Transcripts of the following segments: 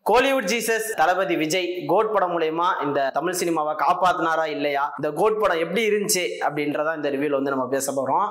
Kollywood Jesus தளபதி Vijay code படம் மூலமா இந்த தமிழ் சினிமாவை காப்பாத்தினாரா இல்லையா, இந்த கோட் படம் எப்படி இருந்துச்சு அப்படின்றத இந்த ரிவ்யூல வந்து நம்ம பேச போறோம்.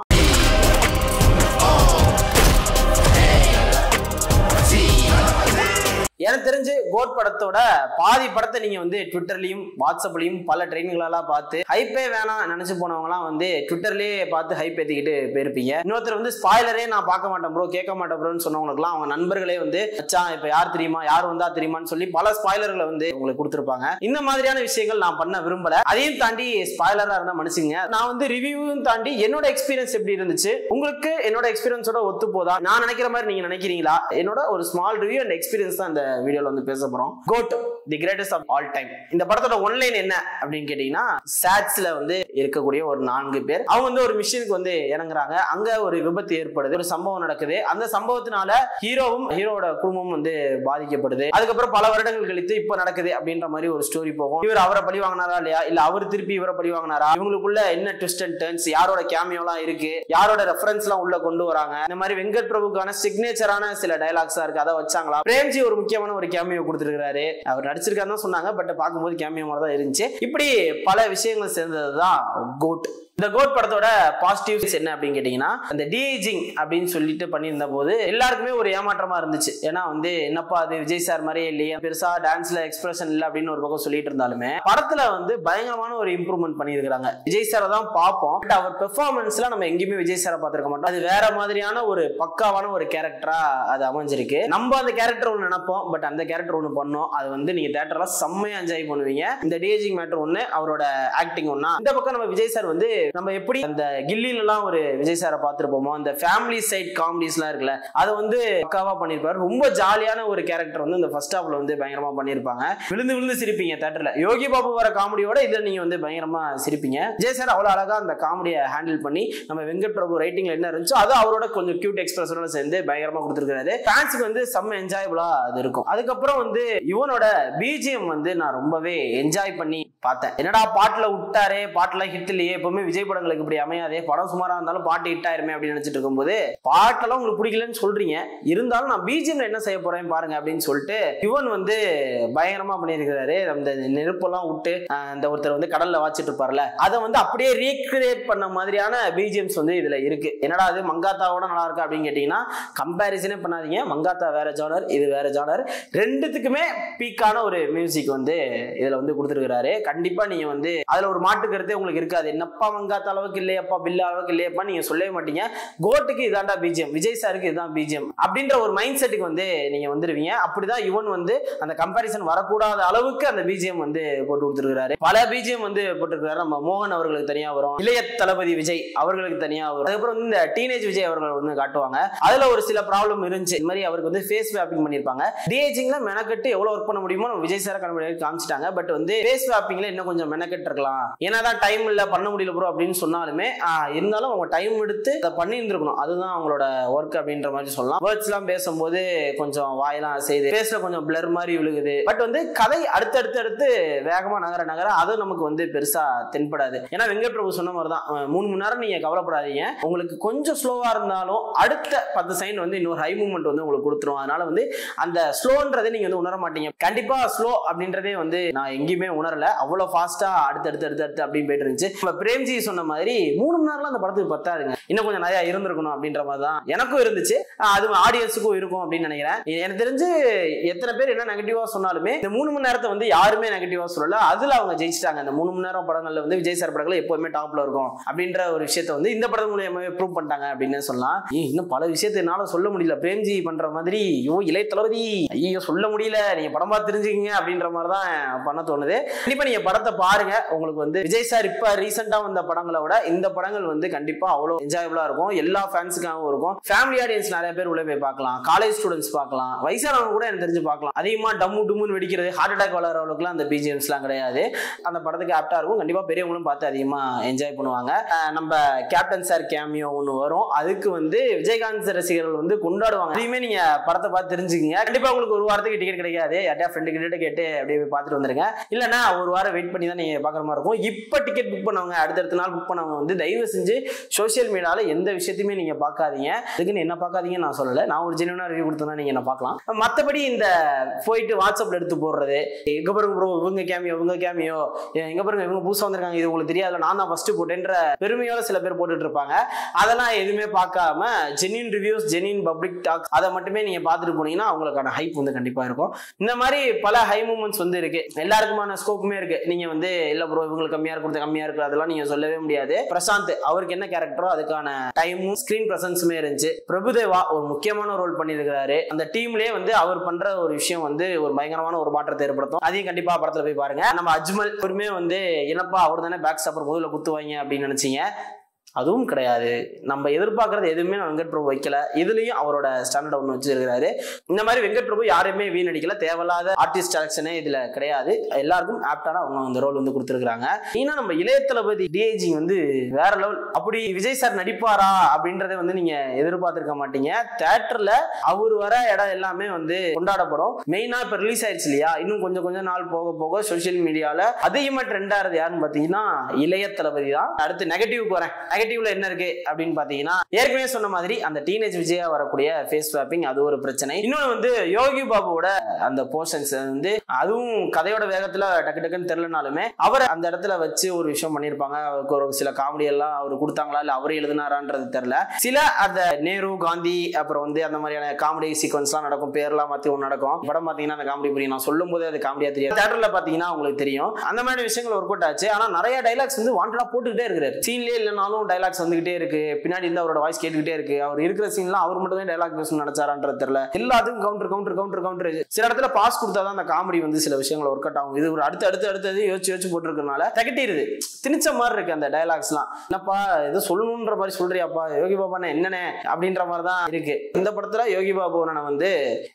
எனக்கு தெரிஞ்சு கோட் படத்தோட பாதி படத்தை நீங்க வந்து ட்விட்டர்லயும் வாட்ஸ்அப்லயும் பல ட்ரெயின்களெல்லாம் பார்த்து ஹைப்பே வேணாம் நினைச்சு போனவங்கலாம் வந்து ட்விட்டர்லயே பார்த்து ஹைப் ஏத்திக்கிட்டு போயிருப்பீங்க. இன்னொருத்தர் வந்து ஸ்பாய்லரே நான் பார்க்க மாட்டேன் ப்ரோ, கேட்க மாட்டேன் ப்ரோன்னு சொன்னவங்களுக்குலாம் அவங்க நண்பர்களே வந்து மச்சான் இப்ப யார் தெரியுமா, யார் வந்தா தெரியுமான்னு சொல்லி பல ஸ்பாய்லர்களை வந்து உங்களுக்கு கொடுத்துருப்பாங்க. இந்த மாதிரியான விஷயங்கள் நான் பண்ண விரும்பல. அதையும் தாண்டி ஸ்பாய்லரா இருந்தா மனுஷங்க, நான் வந்து ரிவ்யூவும் தாண்டி என்னோட எக்ஸ்பீரியன்ஸ் எப்படி இருந்துச்சு, உங்களுக்கு என்னோட எக்ஸ்பீரியன்ஸோட ஒத்து போதா, நான் நினைக்கிற மாதிரி நீங்க நினைக்கிறீங்களா, என்னோட ஒரு ஸ்மால் ரிவ்யூ அண்ட் எக்ஸ்பீரியன்ஸ் தான் இந்த வீடியோல வந்து பேச போறோம். Goat the greatest of all time. இந்த படத்தோட ஒன்லைன் என்ன அப்படின்னு கேட்டீங்கன்னா, சாட்ஸ்ல வந்து இருக்கக்கூடிய ஒரு 4 பேர் அவங்க வந்து ஒரு மிஷனுக்கு வந்து இறங்குறாங்க. அங்க ஒரு விபத்து ஏற்படுது, ஒரு சம்பவம் நடக்குது. அந்த சம்பவத்தினால ஹீரோவும் ஹீரோட குடும்பமும் வந்து பாதிக்கப்படுது. அதுக்கப்புறம் பல வருடங்கள் கழித்து இப்ப நடக்குது அப்படின்ற மாதிரி ஒரு ஸ்டோரி போகும். இவர் அவரை பழி வாங்கினாரா இல்லையா, இல்ல அவர் திருப்பி இவரை பழி வாங்கினாரா, இவங்களுக்குள்ள என்ன ட்விஸ்ட் அண்ட் டர்ன்ஸ், யாரோட கேமியோலாம் இருக்கு, யாரோட ரெஃபரன்ஸ் எல்லாம் உள்ள கொண்டு வராங்க, இந்த மாதிரி வெங்கட் பிரபுக்கான சிக்னேச்சரான சில டயலாக்ஸா இருக்கு, அதை வச்சாங்களா. பிரேம்ஜி ஒரு முக்கியமான ஒரு கேமியோ கொடுத்திருக்காரு, அவர் நடிச்சிருக்காருன்னு சொன்னாங்க, பட் பார்க்கும்போது கேமியோ மாதிரி தான் இருந்துச்சு. இப்படி பல விஷயங்கள் சேர்ந்ததுதான் கோட். இந்த கோட் படத்தோட பாசிட்டிவ்ஸ் என்ன அப்படின்னு கேட்டீங்கன்னா, அந்த டிஏஜிங் அப்படின்னு சொல்லிட்டு பண்ணியிருந்த போது எல்லாருக்குமே ஒரு ஏமாற்றமா இருந்துச்சு. ஏன்னா வந்து என்னப்பா அது விஜய் சார் மாதிரியே இல்லையா, பெருசா டான்ஸ்ல எக்ஸ்பிரஷன் இல்லை அப்படின்னு ஒரு பக்கம் சொல்லிட்டு இருந்தாலுமே படத்துல வந்து பயங்கரமான ஒரு இம்ப்ரூவ்மெண்ட் பண்ணியிருக்காங்க. விஜய் சாரை தான் பார்ப்போம், பட் அவர் பெர்ஃபார்மன்ஸ்ல நம்ம எங்கேயுமே விஜய் சாரை பார்த்திருக்க மாட்டோம். அது வேற மாதிரியான ஒரு பக்காவான ஒரு கேரக்டரா அது அமைஞ்சிருக்கு. நம்ம அந்த கேரக்டர் ஒன்று நினைப்போம், பட் அந்த கேரக்டர் ஒன்று பண்ணோம். அது வந்து நீங்க தியேட்டர்ல செம்மையா என்ஜாய் பண்ணுவீங்க. இந்த டிஏஜிங் மேட்டர் ஒண்ணு, அவரோட ஆக்டிங் ஒண்ணா. இந்த பக்கம் நம்ம விஜய் சார் வந்து நம்ம எப்படி அந்த கில்லில எல்லாம் ஒரு விஜய் சாரை பார்த்திருப்போமோ, அந்த ஃபேமிலி சைட் காமெடிஸ் எல்லாம் இருக்குல்ல, அதை வந்து பக்காவா பண்ணிருப்பாரு. ரொம்ப ஜாலியான ஒரு கேரக்டர் வந்து இந்த ஃபர்ஸ்ட் ஹாஃப்ல வந்து பயங்கரமா பண்ணிருப்பாங்க. விழுந்து விழுந்து சிரிப்பீங்க தியேட்டர்ல. யோகி பாபு வர காமெடியோட இதை நீங்க வந்து பயங்கரமா சிரிப்பீங்க. விஜய் சார் அவ்வளவு அழகா அந்த காமெடியை ஹேண்டில் பண்ணி நம்ம வெங்கட் பிரபு ரைட்டிங்ல என்ன இருந்துச்சோ அது அவரோட கொஞ்சம் கியூட் எக்ஸ்பிரஷனோட சேர்ந்து பயங்கரமா கொடுத்துருக்காரு. ஃபேன்ஸுக்கு வந்து செம்ம என்ஜாயபிளா அது இருக்கும். அதுக்கப்புறம் வந்து இவனோட பிஜிஎம் வந்து நான் ரொம்பவே என்ஜாய் பண்ணி பார்த்தேன். என்னடா பாட்டுல விட்டாரே, பாட்டுல ஹிட் இல்லையே, எப்பவுமே விஜய் படங்களுக்கு இப்படி அமையாதே, படம் சுமாரா இருந்தாலும் பாட்டு ஹிட் ஆயிருமே அப்படின்னு நினைச்சிட்டு இருக்கும்போது பாட்டெல்லாம் உங்களுக்கு பிடிக்கலன்னு சொல்றீங்க, இருந்தாலும் நான் பிஜிஎம்ல என்ன செய்ய போறேன் பாருங்க அப்படின்னு சொல்லிட்டு இவன் வந்து பயங்கரமா பண்ணியிருக்கிறாரு. அந்த நெருப்பெல்லாம் விட்டு அந்த ஒருத்தர் வந்து கடல்ல வாச்சிட்டு இருப்பார்ல, அதை வந்து அப்படியே ரீக்ரியேட் பண்ண மாதிரியான பிஜிஎம்ஸ் வந்து இதுல இருக்கு. என்னடா அது மங்காத்தாவோட நல்லா இருக்கா அப்படின்னு கேட்டீங்கன்னா கம்பேரிசனே பண்ணாதீங்க. மங்காத்தா வேற ஜானர், இது வேற ஜானர். ரெண்டுத்துக்குமே பீக்கான ஒரு மியூசிக் வந்து இதுல வந்து கொடுத்துருக்காரு. கண்டிப்பா நீங்க வந்து அதுல ஒரு மாட்டு கருத்தே உங்களுக்கு இருக்காது. என்னப்பா மங்காத்தா அளவுக்கு இல்லையப்பா, பில்லா அளவுக்கு இல்லையப்பா நீங்க சொல்லவே மாட்டீங்க. கோட்டுக்கு இதாண்டா பிஜிஎம், விஜய் சாருக்கு இதுதான் பிஜிஎம் அப்படின்ற ஒரு மைண்ட் செட்டுக்கு வந்து நீங்க வந்துருவீங்க. அப்படிதான் இவன் வந்து அந்த கம்பேரிசன் வரக்கூடாத அளவுக்கு அந்த பிஜிஎம் வந்து போட்டு கொடுத்துருக்காரு. பல பிஜிஎம் வந்து போட்டுருக்காரு. நம்ம மோகன் அவர்களுக்கு தனியா வரும், இளைய தளபதி விஜய் அவர்களுக்கு தனியா வரும். அதுக்கப்புறம் இந்த டீனேஜ் விஜய் அவர்கள் வந்து காட்டுவாங்க. அதுல ஒரு சில ப்ராப்ளம் இருந்துச்சு. இந்த மாதிரி அவருக்கு வந்து ஃபேஸ் வேப்பிங் பண்ணிருப்பாங்க. டிஏஜிங்ல மெனக்கட்டு எவ்வளவு ஒர்க் பண்ண முடியுமோ நம்ம விஜய் சாரை காமிச்சிட்டாங்க. பட் வந்து ஃபேஸ் வேப்பிங்ல இன்னும் கொஞ்சம் மெனக்கட்டு இருக்கலாம். ஏன்னாதான் டைம் இல்ல பண்ண முடியல ப்ரோ அப்படின்னு சொன்னாலுமே இருந்தாலும் அவங்க டைம் எடுத்து அதை பண்ணி இருந்திருக்கணும். அதுதான் அவங்களோட ஒர்க் அப்படின்ற மாதிரி சொல்லலாம். வேர்ட்ஸ் எல்லாம் பேசும்போது கொஞ்சம் வாயெல்லாம் செய்து பேஸ்ல கொஞ்சம் பிளர் மாதிரி விழுகுது. பட் வந்து கதை அடுத்து வேகமா நகர அது நமக்கு வந்து பெருசா தென்படாது. ஏன்னா வெங்கட் பிரபு சொன்ன மாதிரி தான் 3 மணி நேரம் நீங்க கவலைப்படாதீங்க, உங்களுக்கு கொஞ்சம் ஸ்லோவா இருந்தாலும் அடுத்த 10 செகண்ட் வந்து இன்னொரு ஹை மூவ்மெண்ட் வந்து உங்களுக்கு கொடுத்துரும். அதனால வந்து அந்த ஸ்லோன்றதை நீங்க வந்து உணர மாட்டீங்க. கண்டிப்பா ஸ்லோ அப்படின்றதே வந்து நான் எங்கேயுமே உணரல. அவ்வளவு ஃபாஸ்டா அடுத்து அப்படின்னு போயிட்டு இருந்துச்சு. பிரேம்ஜி சொன்ன மாதிரி 3 மணி நேரம்லாம் அந்த படத்துக்கு பத்தாதுங்க, இன்னும் கொஞ்சம் நிறைய இருந்திருக்கணும் அப்படின்ற மாதிரி தான் எனக்கும் இருந்துச்சு. அது ஆடியன்ஸுக்கும் இருக்கும் அப்படின்னு நினைக்கிறேன். எனக்கு தெரிஞ்சு எத்தனை பேர் என்ன நெகட்டிவா சொன்னாலுமே இந்த 3 மணி நேரத்தை வந்து யாருமே நெகட்டிவா சொல்லல. அதுல அவங்க ஜெயிச்சிட்டாங்க. இந்த 3 மணி நேரம் படங்கள்ல வந்து விஜய் சார் படங்கள் எப்பவுமே டாப்ல இருக்கும் அப்படின்ற ஒரு விஷயத்தை வந்து இந்த படம் மூலமாவே ப்ரூவ் பண்ணிட்டாங்க அப்படின்னு சொல்லலாம். இன்னும் பல விஷயத்தை என்னால சொல்ல முடியல. பிரேம்ஜி பண்ற மாதிரி இளைய தளபதி ஐயோ சொல்ல முடியல, நீங்க படம் பார்த்து தெரிஞ்சுக்கீங்க அப்படின்ற மாதிரி தான் பண்ண தோணுது. கண்டிப்பா நீங்க படத்தை பாருங்க. உங்களுக்கு வந்து விஜய் சார் இப்ப ரீசெண்டா வந்த படங்களை விட இந்த படங்கள் வந்து கண்டிப்பா அவ்வளவு என்ஜாயபிளா இருக்கும். எல்லா ஃபேன்ஸுக்காகவும் இருக்கும். ஃபேமிலி ஆடியன்ஸ் நிறைய பேர் உள்ள போய் பார்க்கலாம், காலேஜ் ஸ்டூடெண்ட்ஸ் பார்க்கலாம், வயசானவங்க கூட எனக்கு தெரிஞ்சு பார்க்கலாம். அதிகமா டம்மு டும்முன்னு வெடிக்கிறது, ஹார்ட் அட்டாக் வளரவங்களுக்குலாம் அந்த பிஜிஎம்ஸ்லாம் கிடையாது. அந்த படத்துக்கு ஆப்டா இருக்கும். கண்டிப்பா பெரியவங்களும் பார்த்து அதிகமா என்ஜாய் பண்ணுவாங்க. நம்ம கேப்டன் சார் கேமியோ ஒன்று வரும், அதுக்கு வந்து விஜயகாந்த் ரசிகர்கள் வந்து கொண்டாடுவாங்க. அதையுமே நீங்க படத்தை பார்த்து தெரிஞ்சுக்கீங்க. கண்டிப்பா உங்களுக்கு ஒரு வாரத்துக்கு டிக்கெட் கிடைக்காது. யார்ட்டா ஃப்ரெண்டு கிட்ட கேட்டு அப்படியே பார்த்துட்டு வந்துருங்க. இல்லைன்னா ஒரு வாரம் வெயிட் பண்ணி தான் நீங்க பார்க்குற மாதிரி இருக்கும். இப்ப டிக்கெட் புக் பண்ணவங்க அடுத்தடுத்து அடுத்த நாள் புக் பண்ணவங்க வந்து தயவு செஞ்சு சோசியல் மீடியால எந்த விஷயத்தையுமே நீங்க பார்க்காதீங்க. அதுக்குன்னு என்ன பார்க்காதீங்கன்னு நான் சொல்லல, நான் ஒரு ஜென்யூனா ரிவ்யூ கொடுத்தா நீங்க என்ன பார்க்கலாம். மற்றபடி இந்த போயிட்டு வாட்ஸ்அப்ல எடுத்து போடுறது, எங்க பாருங்க ப்ரோ இவங்க கேமியோ எங்க பாருங்க இவங்க புதுசா வந்திருக்காங்க, இது உங்களுக்கு தெரியாதுல, நான் தான் ஃபர்ஸ்ட் போட்டேன்ற பெருமையோட சில பேர் போட்டுட்டு இருப்பாங்க. அதெல்லாம் எதுவுமே பார்க்காம genuine reviews, genuine public talk அதை மட்டுமே நீங்க பார்த்துட்டு போனீங்கன்னா அவங்களுக்கான ஹைப் வந்து கண்டிப்பா இருக்கும். இந்த மாதிரி பல ஹை மூமெண்ட்ஸ் வந்து இருக்கு, எல்லாருக்குமான ஸ்கோப்புமே இருக்கு. நீங்க வந்து இல்ல ப்ரோ இவங்களுக்கு கம்மியா இருக்கு அதெல்லாம் நீங்க சொல்லவே முடியாது. பிரசாந்த் அவருக்கு என்ன கேரக்டரோ அதுக்கான டைமும் ஸ்கிரீன் பிரசன்ஸுமே இருந்துச்சு. பிரபுதேவா ஒரு முக்கியமான ரோல் பண்ணியிருக்கிறாரு. அந்த டீம்லயே வந்து அவர் பண்ற ஒரு விஷயம் வந்து ஒரு பயங்கரமான ஒரு மாற்றத்தை ஏற்படுத்தும். அதையும் கண்டிப்பா படத்துல போய் பாருங்க. நம்ம அஜ்மல் ஒருமே வந்து என்னப்பா அவர் தானே பேக் ஸ்டாப்பர் முதல்ல குத்துவாங்க அப்படின்னு நினைச்சீங்க, அதுவும் கிடையாது. நம்ம எதிர்பார்க்கறது எதுவுமே வெங்கட் பிரபு வைக்கல. இதுலயும் அவரோட ஸ்டாண்டர்ட் ஒன்று வச்சிருக்காரு. இந்த மாதிரி வெங்கட் பிரபு யாரையுமே வீணடிக்கல, தேவையில்லாத ஆர்டிஸ்ட் செலக்ஷனே இதுல கிடையாது. எல்லாருக்கும் ஆப்டான அவங்க அந்த ரோல் வந்து கொடுத்துருக்காங்க. ஏன்னா நம்ம இளைய தளபதி டிஐஜி வந்து வேற லெவல். அப்படி விஜய் சார் நடிப்பாரா அப்படின்றத வந்து நீங்க எதிர்பார்த்திருக்க மாட்டீங்க. தியேட்டர்ல அவர் வர இடம் எல்லாமே வந்து கொண்டாடப்படும். மெயினா இப்ப ரிலீஸ் ஆயிடுச்சு இல்லையா, இன்னும் கொஞ்சம் நாள் போக போக சோசியல் மீடியால அதிகமா ட்ரெண்ட் ஆறது யாருன்னு பாத்தீங்கன்னா இளைய தளபதி தான். அடுத்து நெகட்டிவ்க்கு வரேன். நெகட்டிவ்ல என்ன இருக்கு அப்படின்னு பாத்தீங்கன்னா, ஏற்கனவே சொன்ன மாதிரி அந்த டீனேஜ் விஜயா வரக்கூடிய ஃபேஸ் ஸ்வாப்பிங் அது ஒரு பிரச்சனை. இன்னொன்னு வந்து யோகி பாபுவோட அந்த போர்ஷன்ஸ் வந்து அதுவும் கதையோட வேகத்துல டக்கு டக்குன்னு தெரியலனாலுமே அவர் அந்த இடத்துல வச்சு ஒரு விஷயம் பண்ணிருப்பாங்க. அவருக்கு ஒரு சில காமெடி எல்லாம் அவர் கொடுத்தாங்களா இல்ல அவரே எழுதினாரான்றது தெரியல. சில அந்த நேரு காந்தி அப்புறம் வந்து அந்த மாதிரியான காமெடி சீக்வன்ஸ் எல்லாம் நடக்கும், பேர்லாம் மாத்தி ஒன்று நடக்கும். படம் பாத்தீங்கன்னா அந்த காமெடி புரியும், நான் சொல்லும் போதே அது காமெடியா தெரியும். தியேட்டர்ல பாத்தீங்கன்னா உங்களுக்கு தெரியும். அந்த மாதிரி விஷயங்கள் ஒர்க் அவுட் ஆச்சு. ஆனா நிறைய டைலாக்ஸ் வந்து வாண்டடா போட்டுக்கிட்டே இருக்கிறாரு. சீன்லயே இல்லைனாலும் டைலாக்ஸ் வந்துகிட்டே இருக்கு, பின்னாடி இருந்து அவரோட வாய்ஸ் கேட்டுக்கிட்டே இருக்கு. அவர் இருக்கிற சீன்ல அவர் மட்டும் தான் டைலாக் பேசணும் நினைச்சாரான்றது தெரியல. எல்லாத்துக்கும் கவுண்டர் சில இடத்துல பாஸ் கொடுத்தாதான் அந்த காமெடி வந்து சில விஷயங்கள் ஒர்க் அவுட் ஆகும். இது ஒரு அடுத்து யோசிச்சு போட்டுருக்கனால தகட்டிடுது, திணிச்ச மாதிரி இருக்கு அந்த டைலாக்ஸ் எல்லாம். என்னப்பா ஏதோ சொல்லணும்ன்ற மாதிரி சொல்றியாப்பா யோகி பாபா என்னன்னு அப்படின்ற மாதிரி தான் இருக்கு. இந்த படத்துல யோகி பாபு வந்து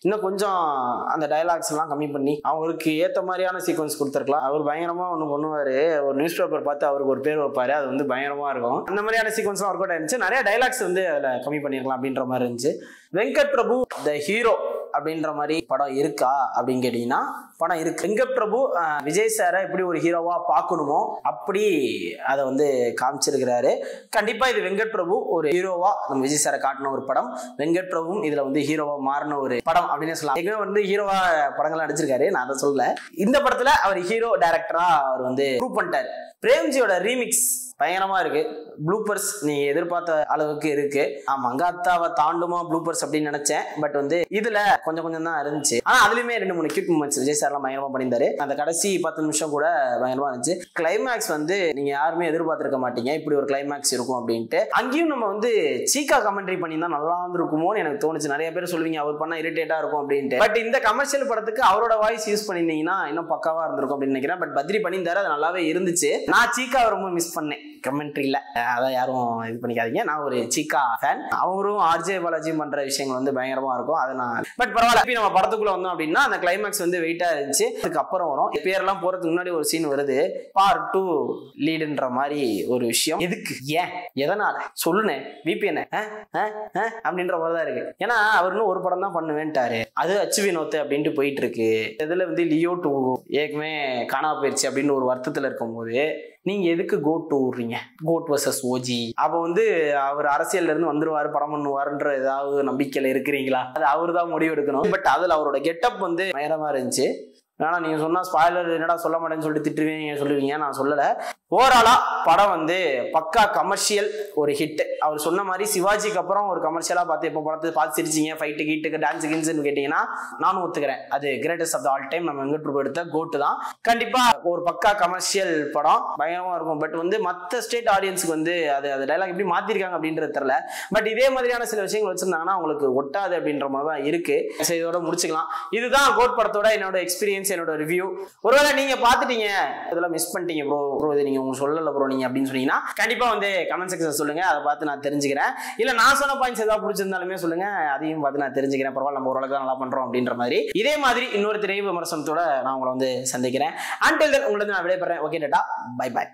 இன்னும் கொஞ்சம் அந்த டைலாக்ஸ் எல்லாம் கம்மி பண்ணி அவங்களுக்கு ஏத்த மாதிரியான சீக்வன்ஸ் கொடுத்துருக்கலாம். அவர் பயங்கரமா ஒண்ணு பண்ணுவாரு, ஒரு நியூஸ் பேப்பர் பார்த்து அவருக்கு ஒரு பேர் வைப்பாரு, அது வந்து பயங்கரமா இருக்கும். அந்த மாதிரியான சீக்வன்ஸ் ஒர்க் அவுட் ஆயிருந்துச்சு. நிறைய டைலாக்ஸ் வந்து அதுல கம்மி பண்ணிருக்கலாம் அப்படின்ற மாதிரி இருந்துச்சு. வெங்கட் பிரபு த ஹீரோ அப்படின்ற மாதிரி படம் இருக்கா அப்படின்னு கேட்டீங்கன்னா படம் இருக்கு. வெங்கட் பிரபு விஜய் சாரை எப்படி ஒரு ஹீரோவா பார்க்கணுமோ அப்படி அதை வந்து காமிச்சிருக்கிறாரு. கண்டிப்பா இது வெங்கட் பிரபு ஒரு ஹீரோவா நம்ம விஜய் சாரை காட்டின ஒரு படம். வெங்கட் பிரபுவும் இதுல வந்து ஹீரோவா மாறின ஒரு படம் அப்படின்னு சொல்லலாம். ஏற்கனவே வந்து ஹீரோவா படங்கள்லாம் நடிச்சிருக்காரு, நான் அதை சொல்லல. இந்த படத்துல அவர் ஹீரோ டைரக்டரா அவர் வந்து ப்ரூவ் பண்ணிட்டாரு. பிரேம்ஜியோட ரீமிக்ஸ் பயங்கரமா இருக்கு. ப்ளூப்பர்ஸ் நீ எதிர்பார்த்த அளவுக்கு இருக்கு. மங்காத்தாவை தாண்டுமா ப்ளூப்பர்ஸ் அப்படின்னு நினைச்சேன். பட் வந்து இதுல கொஞ்சம் தான் இருந்துச்சு. ஆனா அதுலயுமே 2-3 கியூட் மூமெண்ட்ஸ் விஜய் சார்லாம் பயங்கரமா பண்ணியிருந்தாரு. அந்த கடைசி 10 நிமிஷம் கூட பயங்கரமா இருந்துச்சு. கிளைமேக்ஸ் வந்து நீங்க யாருமே எதிர்பார்த்திருக்க மாட்டீங்க இப்படி ஒரு கிளைமேக்ஸ் இருக்கும் அப்படின்ட்டு. அங்கேயும் நம்ம வந்து சீக்கா கமெண்ட்ரி பண்ணியிருந்தா நல்லா இருந்திருக்குமோன்னு எனக்கு தோணுச்சு. நிறைய பேர் சொல்லுவீங்க அவர் பண்ணா இரிட்டேட்டா இருக்கும் அப்படின்ட்டு. பட் இந்த கமர்ஷியல் படத்துக்கு அவரோட வாய்ஸ் யூஸ் பண்ணியிருந்தீங்கன்னா இன்னும் பக்காவா இருந்திருக்கும் அப்படின்னு நினைக்கிறேன். பட் பத்ரி பண்ணியிருந்தாரு, அது நல்லாவே இருந்துச்சு. நான் சீக்கா ரொம்ப மிஸ் பண்ணேன் கமெண்ட்ரியில. அதான் யாரும் இது பண்ணிக்காதீங்க, நான் ஒரு சீக்கா ஃபேன். அவரும் ஆர்ஜே பாலாஜி பண்ற விஷயங்கள் வந்து பயங்கரமா இருக்கும். அதை நான் பட் பரவாயில்ல. நம்ம படத்துக்குள்ள வந்தோம் அப்படின்னா அந்த கிளைமேக்ஸ் வந்து வெயிட்டா இருந்துச்சு. அதுக்கப்புறம் வரும் பேரெல்லாம் போறதுக்கு முன்னாடி ஒரு சீன் வருது, பார்ட் 2 லீடுன்ற மாதிரி ஒரு விஷயம். எதுக்கு, ஏன், எதனால சொல்லுனே விபிஎன் அப்படின்ற மாதிரி தான் இருக்கு. ஏன்னா அவர் இன்னும் ஒரு படம் தான் பண்ணுவேன்ட்டாரு, அது அச்சுவினோத்து அப்படின்ட்டு போயிட்டு இருக்கு. இதுல வந்து லியோ 2 ஏற்கனவே காணாம போயிடுச்சு அப்படின்னு ஒரு வருத்தத்துல இருக்கும் போது நீங்க எதுக்கு கோட் விடுறீங்க? Goat versus OG. அப்ப வந்து அவர் அரசியல்ல இருந்து வந்துருவாரு, படம் பண்ணுவாருன்ற ஏதாவது நம்பிக்கையில இருக்கிறீங்களா? அது அவரு தான் முடிவு எடுக்கணும். பட் அதுல அவரோட கெட்டப் வந்து பயங்கரமா இருந்துச்சு. ஆனா நீங்க சொன்னா ஸ்பாயிலர் என்னடா சொல்ல மாட்டேன்னு சொல்லிட்டு திட்டுவீங்க சொல்லுவீங்க, நான் சொல்லல. ஓவராலா படம் வந்து பக்கா கமர்ஷியல் ஒரு ஹிட். அவர் சொன்ன மாதிரி சிவாஜிக்கு அப்புறம் ஒரு கமர்ஷியலா பார்த்து எப்போ படத்தை பார்த்து சிரிச்சிங்க, ஃபைட்டு கீட்டுக்கு டான்ஸ் கின்ஸ்ன்னு கேட்டீங்கன்னா நானும் ஒத்துக்கிறேன். அது greatest of the all time நம்ம வெங்கட் பிரபு எடுத்த கோட்டு தான். கண்டிப்பா ஒரு பக்கா கமர்ஷியல் படம் பயங்கரமா இருக்கும். பட் வந்து மற்ற ஸ்டேட் ஆடியன்ஸுக்கு வந்து அது டைலாக் எப்படி மாத்திருக்காங்க அப்படின்றது தெரியல. பட் இதே மாதிரியான சில விஷயங்கள் வச்சிருந்தாங்கன்னா அவங்களுக்கு ஒட்டாது அப்படின்ற மாதிரி தான் இருக்கு. இதோட முடிச்சுக்கலாம். இதுதான் கோட் படத்தோட என்னோட எக்ஸ்பீரியன்ஸ், என்னோட ரிவ்யூ. ஒருவேளை நீங்க பாத்துட்டீங்க இதெல்லாம் மிஸ் பண்ணிட்டீங்க ப்ரோ, இது நீங்க உங்களுக்கு சொல்லல ப்ரோ நீங்க அப்படின்னு சொன்னீங்கன்னா கண்டிப்பா வந்து கமெண்ட் செக்ஷன் சொல்லுங்க, அதை பார்த்து நான் தெரிஞ்சுக்கிறேன். இல்ல நான் சொன்ன பாயிண்ட்ஸ் ஏதாவது பிடிச்சிருந்தாலுமே சொல்லுங்க, அதையும் பார்த்து நான் தெரிஞ்சுக்கிறேன். பரவாயில்ல, நம்ம ஓரளவுக்கு நல்லா பண்றோம் அப்படின்ற மாதிரி. இதே மாதிரி இன்னொரு திரை விமர்சனத்தோட நான் உங்களை வந்து சந்திக்கிறேன். அன்டில் தென் உங்களுக்கு நான் விடைபெறேன். Okay tata, bye by.